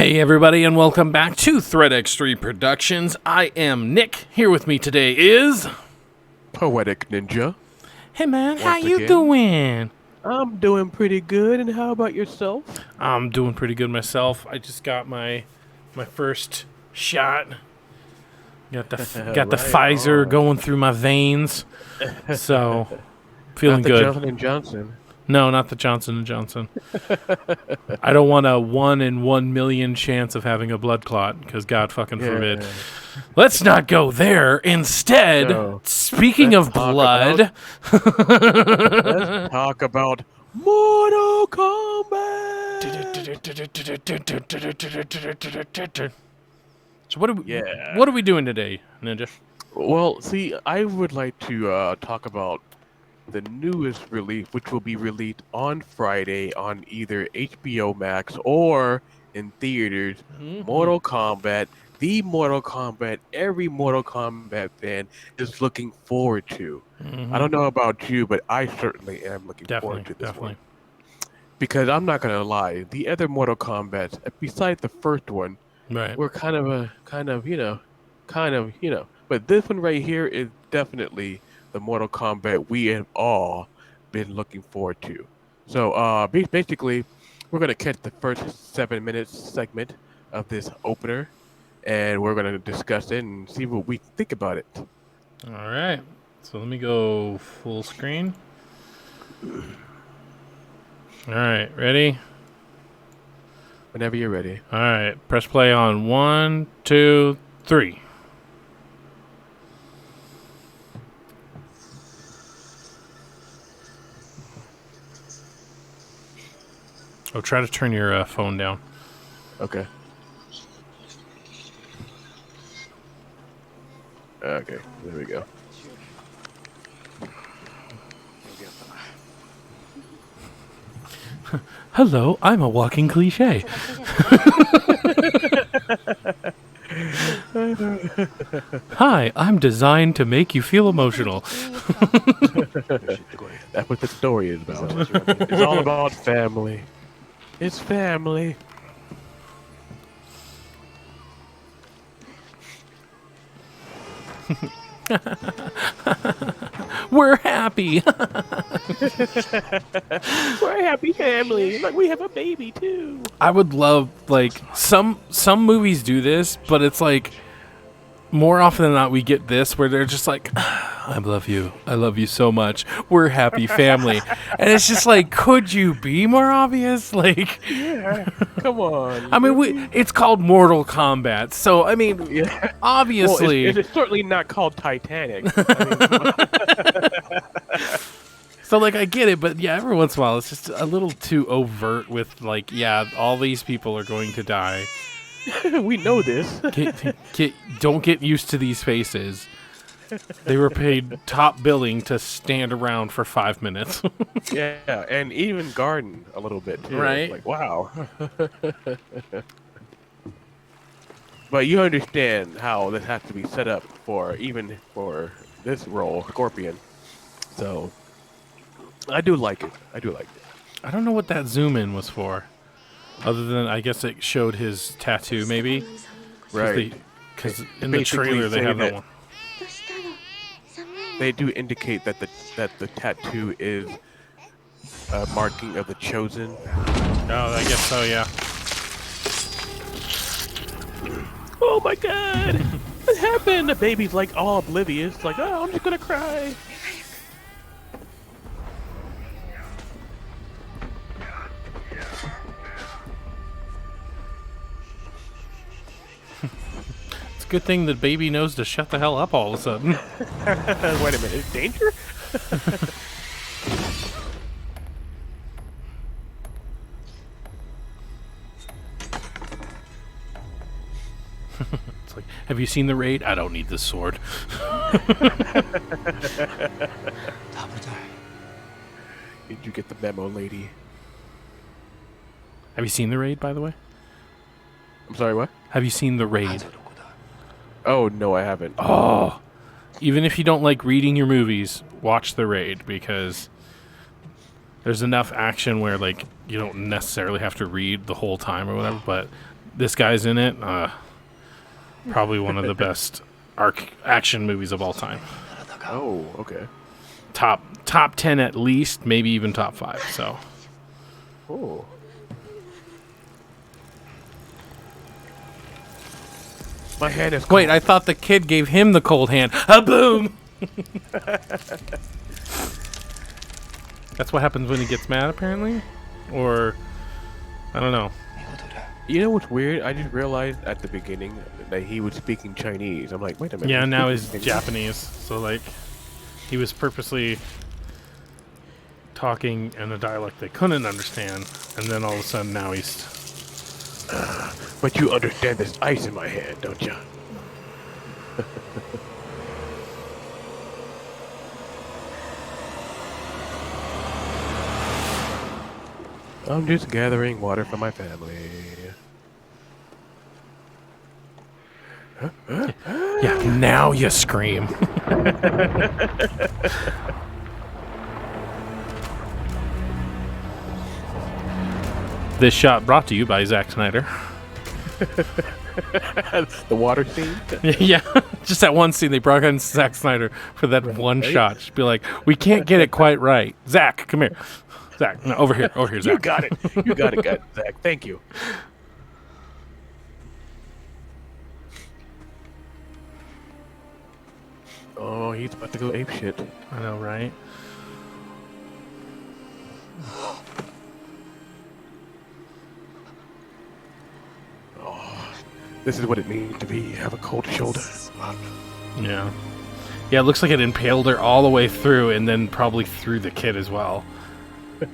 Hey everybody, and welcome back to ThreadX3 Productions. I am Nick. Here with me today is... Poetic Ninja. Hey man, how Once you again. doing? I'm doing pretty good, and how about yourself? I'm doing pretty good myself. I just got my first shot. Got the Pfizer going through my veins. So, feeling Not the good. Johnson & Johnson. No, not the Johnson & Johnson. I don't want a 1 in 1 million chance of having a blood clot, because God fucking forbid. Let's not go there. Instead, No. speaking of blood... Let's talk about Mortal Kombat! So what are we doing today, Ninja? Well, see, I would like to talk about the newest release, which will be released on Friday on either HBO Max or in theaters. Mortal Kombat, the Mortal Kombat every Mortal Kombat fan is looking forward to. I don't know about you, but I certainly am looking forward to this one. Because I'm not gonna lie, the other Mortal Kombats, besides the first one, were kind of, but this one right here is definitely the Mortal Kombat we have all been looking forward to. So basically, we're going to catch the first 7 minutes segment of this opener, and we're going to discuss it and see what we think about it. All right. So let me go full screen. All right. Ready? Whenever you're ready. All right. Press play on 1, 2, 3. Oh, try to turn your phone down. Okay. Okay, there we go. Hello, I'm a walking cliche. Hi, I'm designed to make you feel emotional. That's what the story is about. It's all about family. It's family. We're happy. We're a happy family. Like we have a baby too. I would love, like, some movies do this, but it's like more often than not we get this where they're just like, I love you so much, we're a happy family. And it's just like, could you be more obvious? Like, yeah, come on. I mean, it's called Mortal Kombat, so I mean, yeah. Obviously, well, it's certainly not called Titanic. So, like, I get it, but yeah, every once in a while, it's just a little too overt with, like, yeah, all these people are going to die. We know this. Don't get used to these faces. They were paid top billing to stand around for 5 minutes. Yeah, and even garden a little bit, too. Right. Like, wow. But you understand how this has to be set up even for this role, Scorpion. So... I do like it. I don't know what that zoom in was for. Other than, I guess it showed his tattoo, maybe? Right. Because in the trailer they have that one. They do indicate that the tattoo is a marking of the chosen. Oh, I guess so, yeah. Oh my god! What happened? The baby's like all oblivious. Like, oh, I'm just gonna cry. Good thing the baby knows to shut the hell up all of a sudden. Wait a minute, is danger? It's like, have you seen The Raid? I don't need this sword. Did you get the memo, lady? Have you seen The Raid, by the way? I'm sorry, what? Have you seen The Raid? Oh, no, I haven't. Oh, even if you don't like reading your movies, watch The Raid, because there's enough action where, like, you don't necessarily have to read the whole time or whatever, but this guy's in it. Probably one of the best action movies of all time. Oh, okay. Top 10 at least, maybe even top 5. So. Oh. My hand is cold. Wait, I thought the kid gave him the cold hand. A boom. That's what happens when he gets mad, apparently, or I don't know. You know what's weird? I just realized at the beginning that he was speaking Chinese. I'm like, wait a minute. Yeah, now he's Japanese. So like, he was purposely talking in a dialect they couldn't understand, and then all of a sudden now he's. But you understand this ice in my hand, don't you? I'm just gathering water for my family. Yeah, now you scream. This shot brought to you by Zack Snyder. The water scene? Yeah, just that one scene they brought in Zack Snyder for that one shot. Just be like, we can't get it quite right. Zack, come here. Zack, no, over here, Zack. You got it. You got it, Zack. Thank you. Oh, he's about to go ape shit. I know, right? This is what it means to have a cold shoulder. Yeah. Yeah, it looks like it impaled her all the way through and then probably through the kid as well.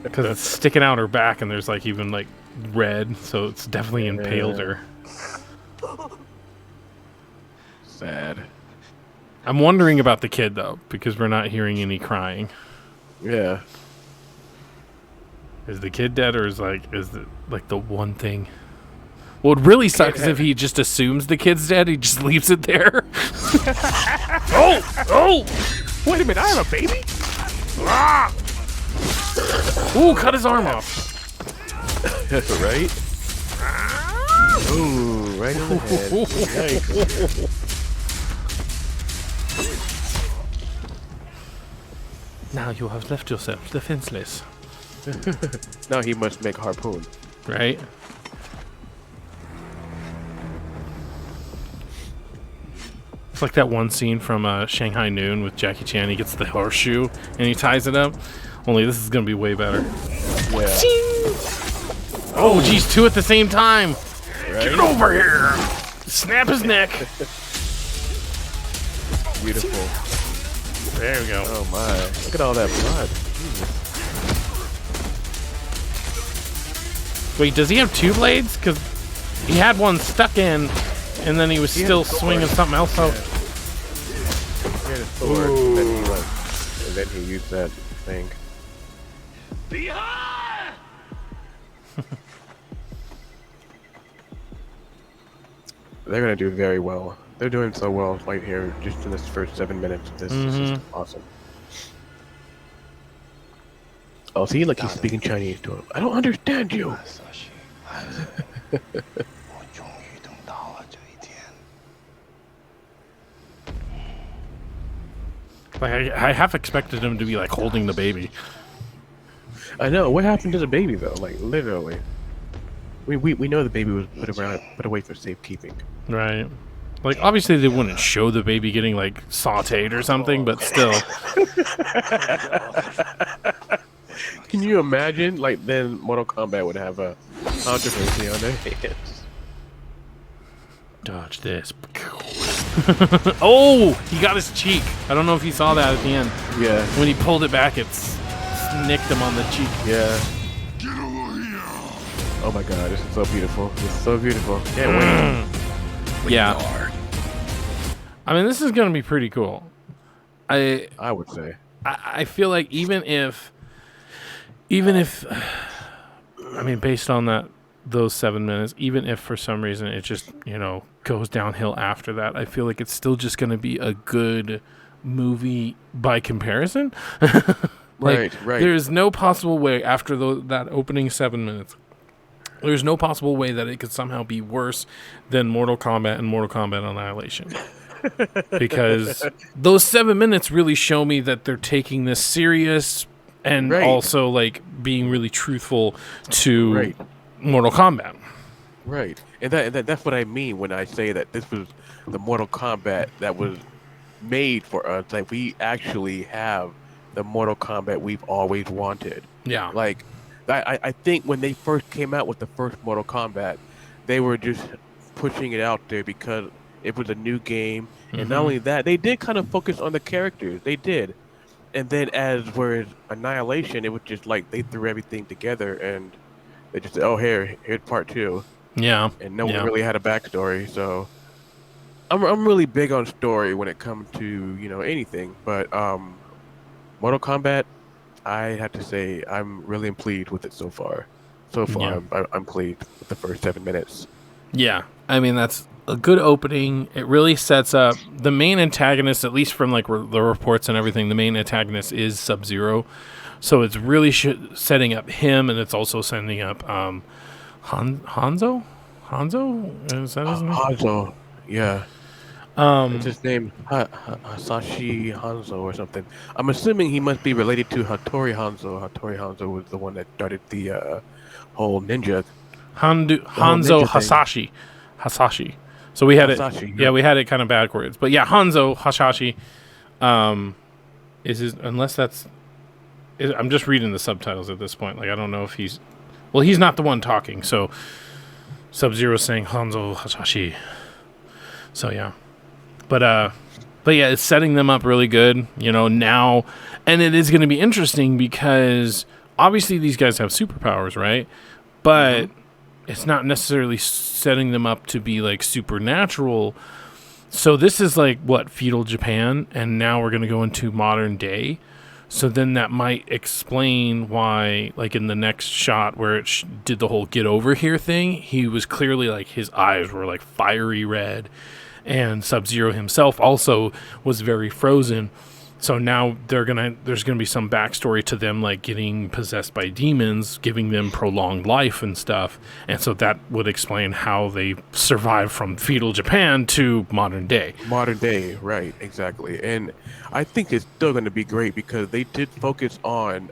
Because it's sticking out her back and there's like even like red, so it's definitely impaled her. Sad. I'm wondering about the kid though, because we're not hearing any crying. Yeah. Is the kid dead, or is it like the one thing? What would really suck is if he just assumes the kid's dead, he just leaves it there. Oh! Wait a minute, I have a baby? Ah! Ooh, cut his arm off. That's right. Ooh, right in the head. Yikes. Now you have left yourself defenseless. Now he must make harpoon. Right? It's like that one scene from Shanghai Noon with Jackie Chan. He gets the horseshoe and he ties it up. Only this is going to be way better. Yeah. Oh, geez, 2 at the same time. Right? Get over here. Snap his neck. Beautiful. There we go. Oh my. Look at all that blood. Jesus. Wait, does he have 2 blades? Because he had one stuck in, and then he was still swinging something else out. He had a sword, and then he used that thing. They're gonna do very well. They're doing so well right here, just in this first 7 minutes of this. This is awesome. Oh, see, like he's speaking Chinese to him. I don't understand you. Like I half expected him to be like holding the baby. I know. What happened to the baby though? Like literally, we know the baby was put away for safekeeping. Right. Like obviously they wouldn't show the baby getting like sautéed or something, but still. Can you imagine? Like then Mortal Kombat would have a controversy on their hands. Dodge this. Oh, he got his cheek. I don't know if you saw that at the end. Yeah. When he pulled it back, it nicked him on the cheek. Yeah. Oh my god, this is so beautiful. This is so beautiful. Can't wait. Yeah. I mean, this is going to be pretty cool. I would say. I feel like even if, I mean, based on those 7 minutes, even if for some reason it just, goes downhill after that, I feel like it's still just going to be a good movie by comparison. Like, right. There is no possible way after that opening 7 minutes There's no possible way that it could somehow be worse than Mortal Kombat and Mortal Kombat Annihilation. Because those 7 minutes really show me that they're taking this serious and Right. also like being really truthful to Right. Mortal Kombat. Right. And that's what I mean when I say that this was the Mortal Kombat that was made for us. Like we actually have the Mortal Kombat we've always wanted. Yeah. Like I think when they first came out with the first Mortal Kombat, they were just pushing it out there because it was a new game. And not only that, they did kind of focus on the characters. They did. And then whereas Annihilation, it was just like they threw everything together and they just said, oh, here's part two. Yeah. And no one Yeah. really had a backstory. So I'm really big on story when it comes to, anything. But Mortal Kombat, I have to say I'm really pleased with it so far. So far, I'm pleased with the first 7 minutes. Yeah. I mean, that's a good opening. It really sets up the main antagonist, at least from like the reports and everything. The main antagonist is Sub-Zero. So it's really setting up him, and it's also setting up Hanzo? Hanzo? Is that his name? Hanzo, yeah. It's his name, Hasashi Hanzo or something. I'm assuming he must be related to Hattori Hanzo. Hattori Hanzo was the one that started the whole ninja. Hanzo ninja thing. Hasashi. So we had Hasashi, it. Yeah, we had it kind of backwards. But yeah, Hanzo Hasashi is his, unless that's. I'm just reading the subtitles at this point. Like I don't know if he's. Well, he's not the one talking. So Sub-Zero saying Hanzo Hasashi. So yeah. But yeah, it's setting them up really good, now. And it is going to be interesting because obviously these guys have superpowers, right? But it's not necessarily setting them up to be like supernatural. So this is like what, feudal Japan, and now we're going to go into modern day. So then that might explain why, like in the next shot where it did the whole get over here thing, he was clearly like his eyes were like fiery red. And Sub-Zero himself also was very frozen. So now there's gonna be some backstory to them, like getting possessed by demons, giving them prolonged life and stuff. And so that would explain how they survived from feudal Japan to modern day. Modern day, right? Exactly. And I think it's still going to be great because they did focus on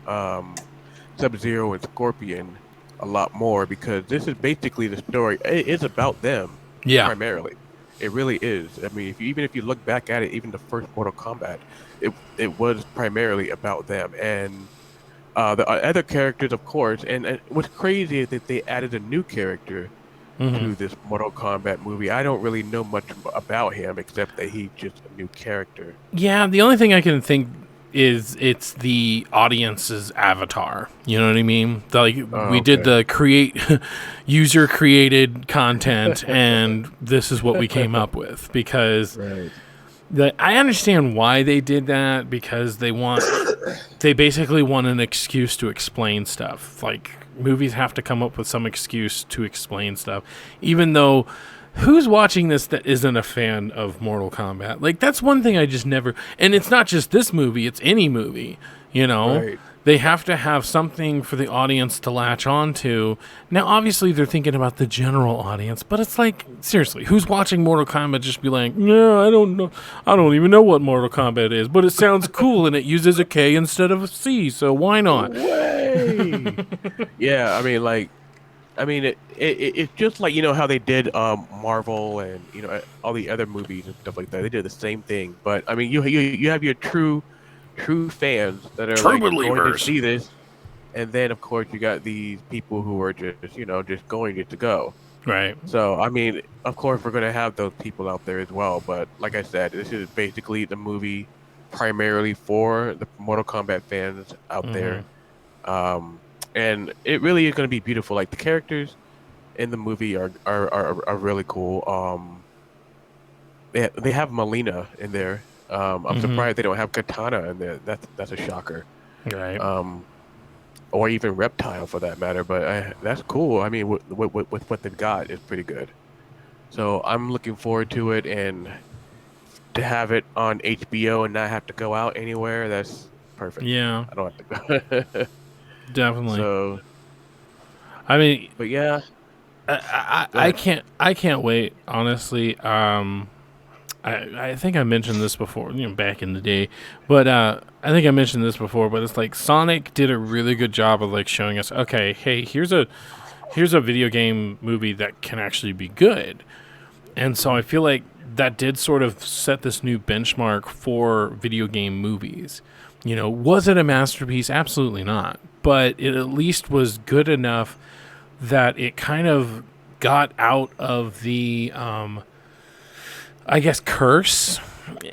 Sub-Zero and Scorpion a lot more because this is basically the story. It is about them, primarily. It really is. I mean, even if you look back at it, even the first Mortal Kombat, it was primarily about them and the other characters, of course. And what's crazy is that they added a new character to this Mortal Kombat movie. I don't really know much about him except that he's just a new character. Yeah, the only thing I can think is it's the audience's avatar. You know what I mean? We did the user created content, and this is what we came up with because I understand why they did that because they basically want an excuse to explain stuff. Like movies have to come up with some excuse to explain stuff, even though. Who's watching this that isn't a fan of Mortal Kombat? Like, that's one thing I just never... And it's not just this movie, it's any movie, Right. They have to have something for the audience to latch on to. Now, obviously, they're thinking about the general audience, but it's like, seriously, who's watching Mortal Kombat just be like, yeah, I don't know. I don't even know what Mortal Kombat is, but it sounds cool, and it uses a K instead of a C, so why not? Way. Yeah, I mean, it's just like how they did Marvel and all the other movies and stuff like that. They did the same thing, but I mean, you have your true fans that are True like believers. going to see this, and then of course you got these people who are just just going to go. Right. So I mean, of course we're gonna have those people out there as well. But like I said, this is basically the movie primarily for the Mortal Kombat fans out there. And it really is going to be beautiful. Like the characters in the movie are really cool. They have Melina in there. I'm surprised they don't have Katana in there. That's a shocker. Right. Or even Reptile for that matter. But that's cool. I mean, with what they've got is pretty good. So I'm looking forward to it, and to have it on HBO and not have to go out anywhere. That's perfect. Yeah. I don't have to go. Definitely. So, I mean, but yeah. Go ahead. I can't wait. Honestly, I think I mentioned this before, back in the day, but I think I mentioned this before. But it's like Sonic did a really good job of like showing us, okay, hey, here's a video game movie that can actually be good. And so I feel like that did sort of set this new benchmark for video game movies. Was it a masterpiece? Absolutely not. But it at least was good enough that it kind of got out of the, I guess, curse.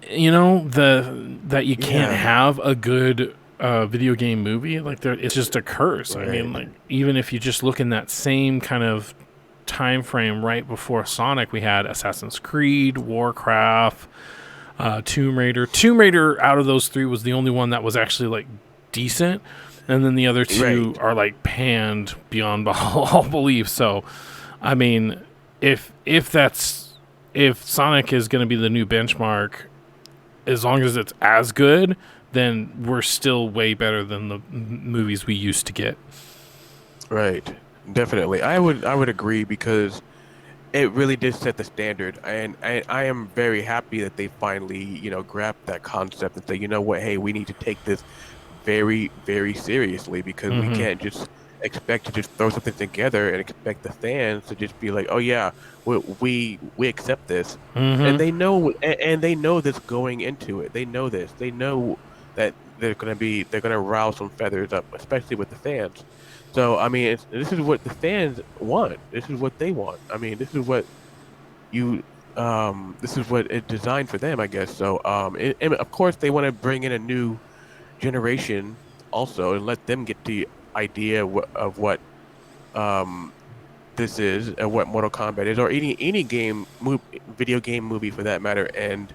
That you can't Yeah. have a good video game movie. Like, it's just a curse. I mean, Right. like, even if you just look in that same kind of time frame right before Sonic, we had Assassin's Creed, Warcraft, Tomb Raider. Tomb Raider, out of those three, was the only one that was actually like decent, and then the other two Right. are like panned beyond all belief. So, I mean, if Sonic is going to be the new benchmark, as long as it's as good, then we're still way better than the movies we used to get. Right. Definitely. I would agree because it really did set the standard, and I am very happy that they finally, grabbed that concept and say, you know what, hey, we need to take this very, very seriously because we Mm-hmm. can't just expect to just throw something together and expect the fans to just be like, oh yeah, we accept this, and Mm-hmm. they know this going into it. They know this. They know that they're gonna rouse some feathers up, especially with the fans. So I mean, this is what the fans want. This is what they want. I mean, you this is what it designed for them, I guess. So and of course they want to bring in a new generation also and let them get the idea of what um this is and what Mortal Kombat is, or any video game movie for that matter, and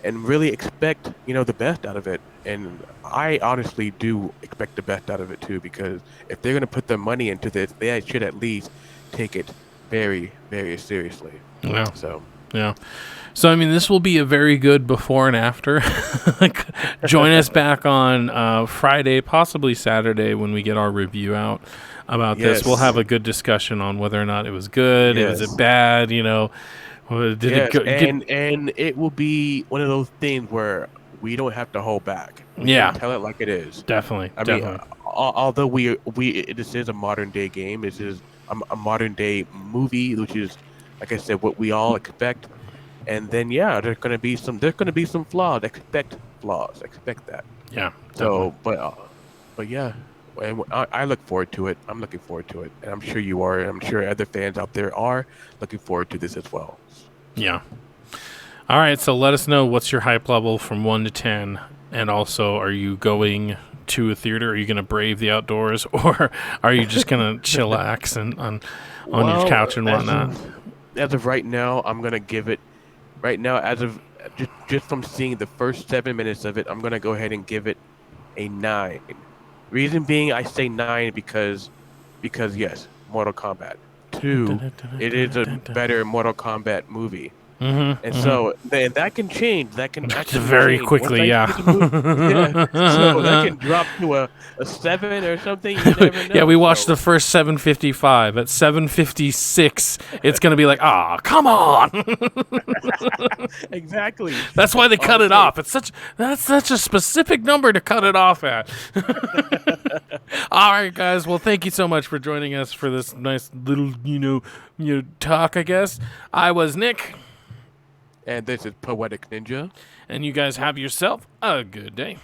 really expect the best out of it. And I honestly do expect the best out of it too, because if they're going to put their money into this, they should at least take it very, very seriously. Yeah. So Yeah. So, I mean, this will be a very good before and after. Like, join us back on Friday, possibly Saturday, when we get our review out about this. We'll yes, have a good discussion on whether or not it was good, was it yes, bad, did it yes, go, get, and it will be one of those things where we don't have to hold back. We can yeah, tell it like it is. definitely, I mean, definitely. although this is a modern day game, this is a modern day movie, which is, like I said, what we all expect. And then yeah, there's gonna be some flaws. Expect flaws. Expect that. Yeah, definitely. So, but yeah, and I look forward to it. I'm looking forward to it, and I'm sure you are, and I'm sure other fans out there are looking forward to this as well. Yeah. All right, so let us know what's your hype level from 1 to 10. And also, are you going to a theater? Are you going to brave the outdoors? Or are you just going to chillax and on your Well, couch and whatnot? as of right now, I'm gonna give it. Right now, as of just from seeing the first 7 minutes of it, I'm gonna go ahead and give it a 9. Reason being, I say 9 because yes, Mortal Kombat. 2, it is a better Mortal Kombat movie. Mm-hmm, And mm-hmm. so that can change. That can actually Very change. Once quickly, I yeah. see the movie, yeah. So that can drop to a 7 or something. You never Yeah, know. we watched So the first 7:55. At 7:56, it's going to be like, ah, come on. exactly. That's why they cut it Okay. off. That's such a specific number to cut it off at. All right, guys. Well, thank you so much for joining us for this nice little, talk, I guess. I was Nick, And this is Poetic Ninja. and you guys have yourself a good day.